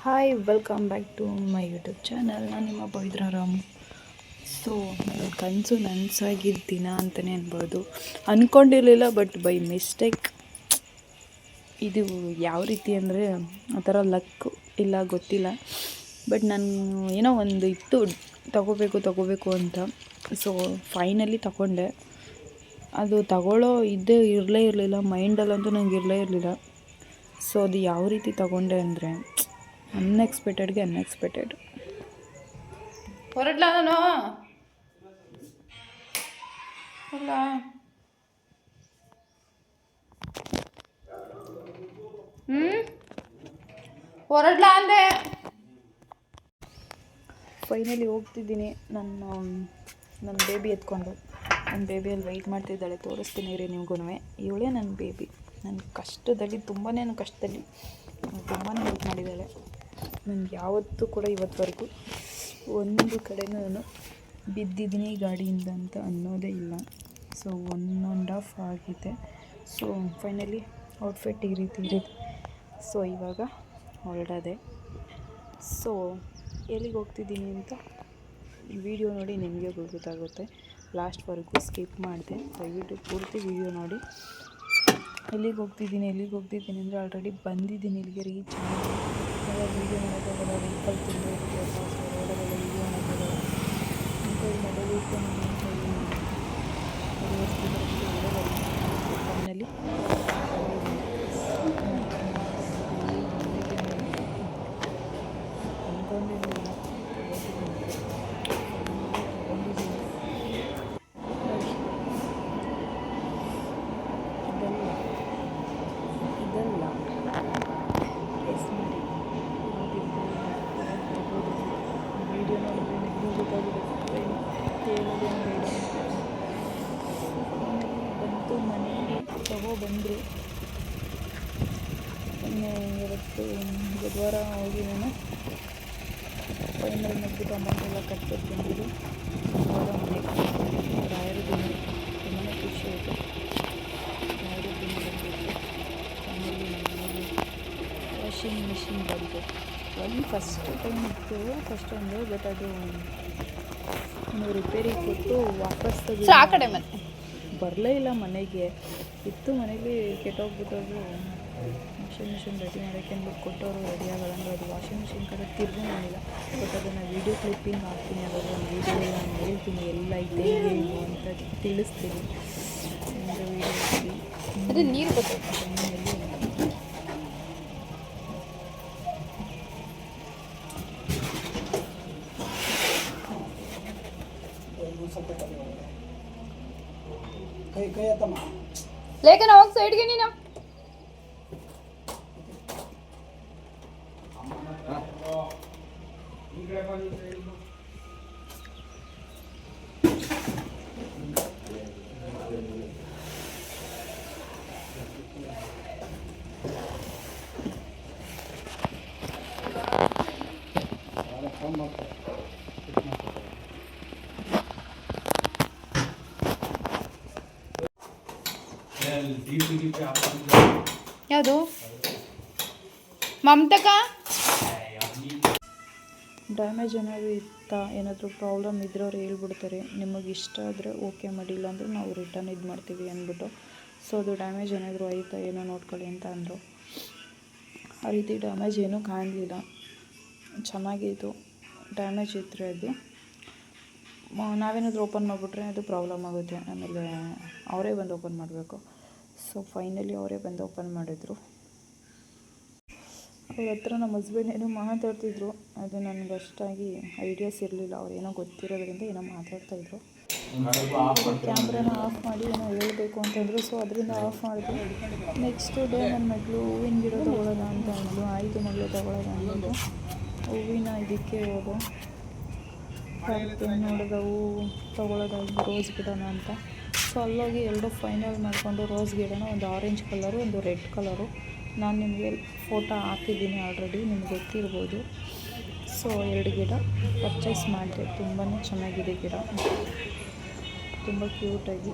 Hi welcome back to my YouTube channel. ನಾನು ನಿಮ್ಮ ಪವಿತ್ರ Ram. So ನನ್ನ ಕನಸು ನನಸಾಗಿದ್ದ ದಿನ ಅಂತಲೇ ಅನ್ಬೋದು. ಅಂದ್ಕೊಂಡಿರಲಿಲ್ಲ, ಬಟ್ ಬೈ ಮಿಸ್ಟೇಕ್ ಇದು ಯಾವ ರೀತಿ ಅಂದರೆ ಆ ಥರ ಲಕ್ ಇಲ್ಲ ಗೊತ್ತಿಲ್ಲ. ಬಟ್ ನಾನು ಏನೋ ಒಂದು ಇತ್ತು ತಗೋಬೇಕು ಅಂತ. ಸೊ ಫೈನಲಿ ತಗೊಂಡೆ. ಅದು ತಗೊಳ್ಳೋ ಇರಲೇ ಇರಲಿಲ್ಲ, ಮೈಂಡಲ್ಲಂತೂ ನಂಗೆ ಇರಲೇ ಇರಲಿಲ್ಲ. ಸೊ ಅದು ಯಾವ ರೀತಿ ತಗೊಂಡೆ ಅಂದರೆ ಅನ್ಎಕ್ಸ್ಪೆಕ್ಟೆಡ್. ಹೊರಡ್ಲಾ ನಾನು ಹೊರಡ್ಲಾ ಅಂದೆ. ಫೈನಲಿ ಹೋಗ್ತಿದ್ದೀನಿ ನನ್ನ ಬೇಬಿ ಎತ್ಕೊಂಡು. ನನ್ನ ಬೇಬಿಯಲ್ಲಿ ವೆಯ್ಟ್ ಮಾಡ್ತಿದ್ದಾಳೆ, ತೋರಿಸ್ತೀನಿ ರೀ ನಿಮ್ಗೂ. ಇವಳೇ ನನ್ನ ಬೇಬಿ. ನನ್ನ ಕಷ್ಟದಲ್ಲಿ ತುಂಬಾ ವೆಯ್ಟ್ ಮಾಡಿದ್ದಾಳೆ. ನನಗೆ ಯಾವತ್ತೂ ಕೂಡ ಇವತ್ತುವರೆಗೂ ಒಂದು ಕಡೆನೂ ನಾನು ಬಿದ್ದಿದ್ದೀನಿ ಗಾಡಿಯಿಂದ ಅಂತ ಅನ್ನೋದೇ ಇಲ್ಲ. ಸೊ 1.5 ಆಗಿದೆ. ಸೊ ಫೈನಲಿ ಔಟ್ಫಿಟ್ ಈ ರೀತಿ ಇದೆ. ಸೊ ಇವಾಗ ಹೊರಡೋದೆ. ಸೊ ಎಲ್ಲಿಗೆ ಹೋಗ್ತಿದ್ದೀನಿ ಅಂತ ವಿಡಿಯೋ ನೋಡಿ ನಿಮಗೆ ಗೊತ್ತಾಗುತ್ತೆ. ಲಾಸ್ಟ್ವರೆಗೂ ಸ್ಕಿಪ್ ಮಾಡಿದೆ, ದಯವಿಟ್ಟು ಪೂರ್ತಿ ವಿಡಿಯೋ ನೋಡಿ. ಎಲ್ಲಿಗೆ ಹೋಗ್ತಿದ್ದೀನಿ ಅಂದರೆ ಆಲ್ರೆಡಿ ಬಂದಿದ್ದೀನಿ, ಇಲ್ಲಿಗೆ ರೀಚ್ ಆಗಿ. ವೀಡಿಯೋ ಮಾಡೋಕ್ಕಾಗಲ್ಲ, ವೆಹಿಕಲ್ ತುಂಬ ಇರುತ್ತೆ, ರೋಡಲ್ಲೆಲ್ಲ ವೀಡಿಯೋ ಮಾಡೋಕ್ಕಾಗಲ್ಲ. ಮಾಡಬೇಕು ಫೈನಲಿ ಅಂದ್ಕೊಂಡಿರಲಿಲ್ಲ. ಇದಲ್ಲ ಎಸ್ ಮಾಡಿ ವೀಡಿಯೋ ನೋಡಿದ್ರೆ ನಿಮಗೂ ಗೊತ್ತಾಗುತ್ತೆ ಹೇಳೋದೇನು ಬೇಡ. ಬಂತು, ಮನೆಗೆ ಬಂದರು. ಇವತ್ತು ಬುಧವಾರ ಹೋಗಿ ನಾನು ಫೈನಲ್ ಮುಗಿಬಿಟ್ಟು ಅಮೌಂಟೆಲ್ಲ ಕಟ್ಬಿಟ್ಟು ಬಂದಿದ್ದು. ಇವಾಗ ಮನೆಗೆ ರಾಯರ ದಿನ ತುಂಬಾ ಖುಷಿ ಆಯಿತು. ರಾಯರ ದಿನ ಬಂದಿತ್ತು. ಆಮೇಲೆ ಮನೆಗೆ ವಾಷಿಂಗ್ ಮಿಷಿನ್ ಬಂತು. ಫಸ್ಟ್ ಟೈಮ್ ಇತ್ತು, ಬಟ್ ಅದು ರಿಪೇರಿ ಕೊಟ್ಟು ವಾಪಸ್ ಬರಲೇ ಇಲ್ಲ. ಮನೆಗೆ ಇತ್ತು, ಮನೇಲಿ ಕೆಟ್ಟೋಗ್ಬಿಟ್ಟೋದು. ವಾಷಿಂಗ್ ಮಿಷಿನ್ ರೆಡಿ ಮಾಡೋಕ್ಕೆ ಅಂದ್ಬಿಟ್ಟು ಕೊಟ್ಟವರು ರೆಡಿ ಆಗೋಲ್ಲ ಅಂದರೆ ಅದು ವಾಷಿಂಗ್ ಮಿಷಿನ್ ಕಡೆ ತಿರುಗಿ ಮಾಡಿಲ್ಲ. ಬಟ್ ಅದನ್ನು ವೀಡಿಯೋ ಕ್ಲಿಪ್ಪಿಂಗ್ ಹಾಕ್ತೀನಿ, ಅವಾಗ ಒಂದು ವೀಡಿಯೋ ನಾನು ಹೇಳ್ತೀನಿ ಎಲ್ಲ ಇದೆ ಏನು ಅಂತ ತಿಳಿಸ್ತೀನಿ. ಒಂದು ವೀಡಿಯೋದಲ್ಲಿ ಅದು ನೀರು ಗೊತ್ತಾಗ್ತದೆ. ಲೇಖನ ಹೋಗಿ ಸೈಡ್ಗೆ ನೀನು. ಯಾವುದು ಮಮತಕ ಡ್ಯಾಮೇಜ್ ಏನಾದರೂ ಇತ್ತಾ, ಏನಾದರೂ ಪ್ರಾಬ್ಲಮ್ ಇದ್ರೆ ಅವ್ರು ಹೇಳ್ಬಿಡ್ತಾರೆ. ನಿಮಗೆ ಇಷ್ಟ ಆದರೆ ಓಕೆ, ಮಾಡಿಲ್ಲ ಅಂದರೆ ನಾವು ರಿಟರ್ನ್ ಇದು ಮಾಡ್ತೀವಿ ಅಂದ್ಬಿಟ್ಟು. ಸೊ ಅದು ಡ್ಯಾಮೇಜ್ ಏನಾದರೂ ಆಯಿತಾ ಏನೋ ನೋಡ್ಕೊಳ್ಳಿ ಅಂತ ಅಂದರು. ಆ ರೀತಿ ಡ್ಯಾಮೇಜ್ ಏನೂ ಕಾಣಲಿಲ್ಲ, ಚೆನ್ನಾಗಿತ್ತು. ಡ್ಯಾಮೇಜ್ ಇದ್ದರೆ ಅದು ನಾವೇನಾದರೂ ಓಪನ್ ಮಾಡಿಬಿಟ್ರೆ ಅದು ಪ್ರಾಬ್ಲಮ್ ಆಗುತ್ತೆ. ಆಮೇಲೆ ಅವರೇ ಬಂದು ಓಪನ್ ಮಾಡಬೇಕು. ಸೊ ಫೈನಲಿ ಅವರೇ ಬಂದು ಓಪನ್ ಮಾಡಿದ್ರು. ಅವ್ರ ಹತ್ರ ನಮ್ಮ ಹಸ್ಬೆಂಡ್ ಏನೋ ಮಾತಾಡ್ತಿದ್ರು, ಅದು ನನಗೆ ಅಷ್ಟಾಗಿ ಐಡಿಯಾಸ್ ಇರಲಿಲ್ಲ. ಅವ್ರೇನೋ ಗೊತ್ತಿರೋದ್ರಿಂದ ಏನೋ ಮಾತಾಡ್ತಾಯಿದ್ರು. ಕ್ಯಾಮ್ರಾನ ಆಫ್ ಮಾಡಿ ಏನೋ ಹೇಳಬೇಕು ಅಂತಂದರು. ಸೊ ಅದರಿಂದ ಆಫ್ ಮಾಡಿದ್ರು. ನೆಕ್ಸ್ಟ್ ಡೇ ನನ್ನ ಮಗಳು ಹೂವಿನ ಗಿಡ ತೊಗೊಳ್ಳೋದ ಅಂತ ಅಂದ್ಲು. ಆಯಿತು ಮಗಳು ತೊಗೊಳ್ಳೋದ ಅಂದ್ಬಿಟ್ಟು ಹೂವಿನ ಇದಕ್ಕೆ ಹೋದು ನೋಡಿದ ಹೂವು ತೊಗೊಳ್ಳೋದಾಗಿ ರೋಸ್ ಗಿಡನ ಅಂತ. ಸೊ ಅಲ್ಲೋಗಿ ಎರಡು ಫೈನಲ್ ಮಾಡಿಕೊಂಡು ರೋಸ್ ಗಿಡನ, ಒಂದು ಆರೆಂಜ್ ಕಲರು, ಒಂದು ರೆಡ್ ಕಲರು. ನಾನು ನಿಮಗೆ ಫೋಟೋ ಹಾಕಿದ್ದೀನಿ ಆಲ್ರೆಡಿ, ನಿಮ್ಗೆ ಗೊತ್ತಿರ್ಬೋದು. ಸೊ 2 ಗಿಡ ಪರ್ಚೇಸ್ ಮಾಡಿದೆ. ತುಂಬಾ ಚೆನ್ನಾಗಿದೆ ಗಿಡ, ತುಂಬ ಕ್ಯೂಟಾಗಿ.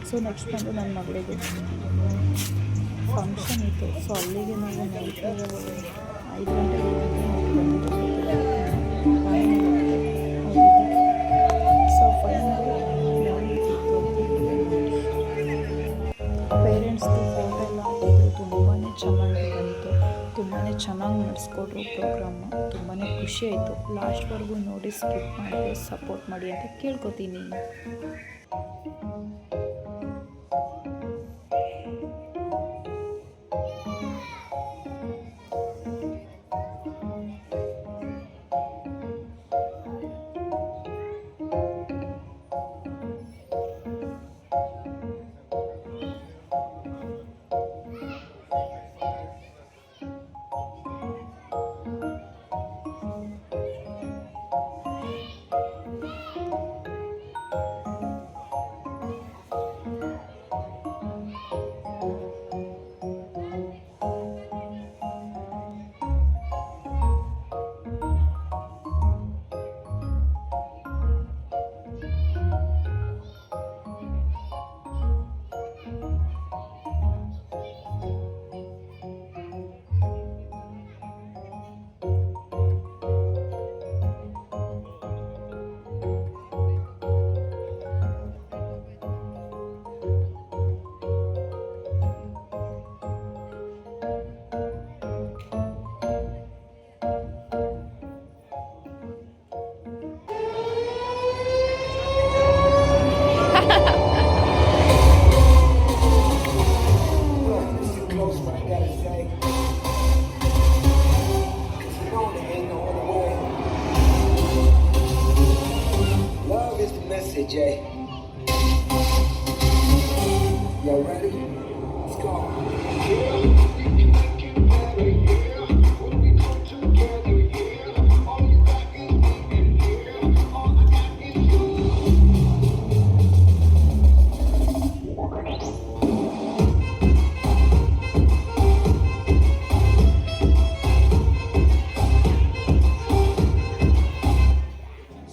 ಸೊ ನೆಕ್ಸ್ಟ್ ಬಂದು ನನ್ನ ಮಗಳಿಗೆ ಫಂಕ್ಷನ್ ಇತ್ತು. ಸೊ ಅಲ್ಲಿಗೆ ನಾವು ನೈಟ್ 5 ಗಂಟೆಗೆ ಚೆನ್ನಾಗಿ ನಡೆಸ್ಕೊಟ್ರು ಪ್ರೋಗ್ರಾಮ್ನ. ತುಂಬಾ ಖುಷಿ ಆಯಿತು. ಲಾಸ್ಟ್ವರೆಗೂ ನೋಡಿ ಸ್ಕಿಪ್ ಮಾಡಿ ಸಪೋರ್ಟ್ ಮಾಡಿ ಅಂತ ಕೇಳ್ಕೊತೀನಿ. Jay. Y'all ready? Let's go.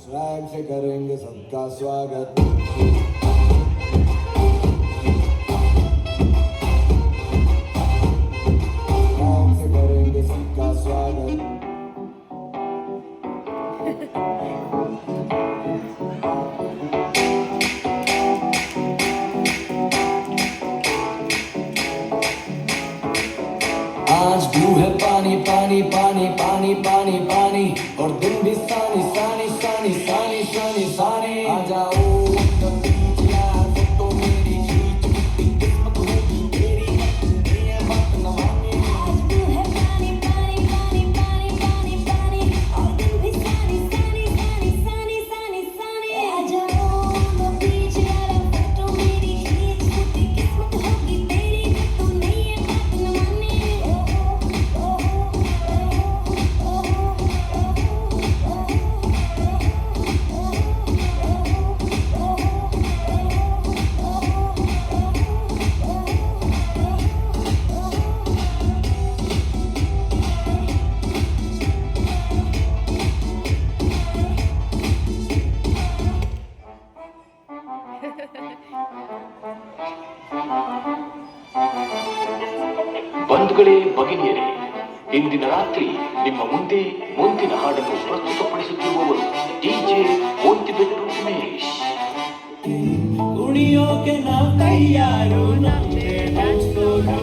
Swag से करेंगे सबका स्वागत. स्वैग से करेंगे सबका स्वागत. आज ब्लू है पानी पानी पानी पानी पानी पानी और दिन भी सानी सानी सानी सानी सानी सानी. आ जाओ तो बीच यार तो मेरी खींच की किस्मत होगी तेरी ये मत न माने. आज ब्लू है पानी पानी पानी पानी पानी पानी और दिन भी सानी सानी सानी सानी सानी सानी. आ जाओ तो बीच यार तो मेरी खींच की किस्मत होगी तेरी तू नहीं ये बात न माने. ಬಂಧುಗಳೇ, ಭಗಿನಿಯರೇ, ಇಂದಿನ ರಾತ್ರಿ ನಿಮ್ಮ ಮುಂದೆ ಮುಂದಿನ ಹಾಡನ್ನು ಪ್ರಸ್ತುತಪಡಿಸುತ್ತಿರುವವರು ಡಿಜೆ ಮೋಂತಿಬೆಟ್ಟು ಉಮೇಶ್. ಕುಣಿಯೋಕೆ ನಾವು ತಯಾರು ನಮ್ದೇ dance floor.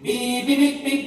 Beep beep beep beep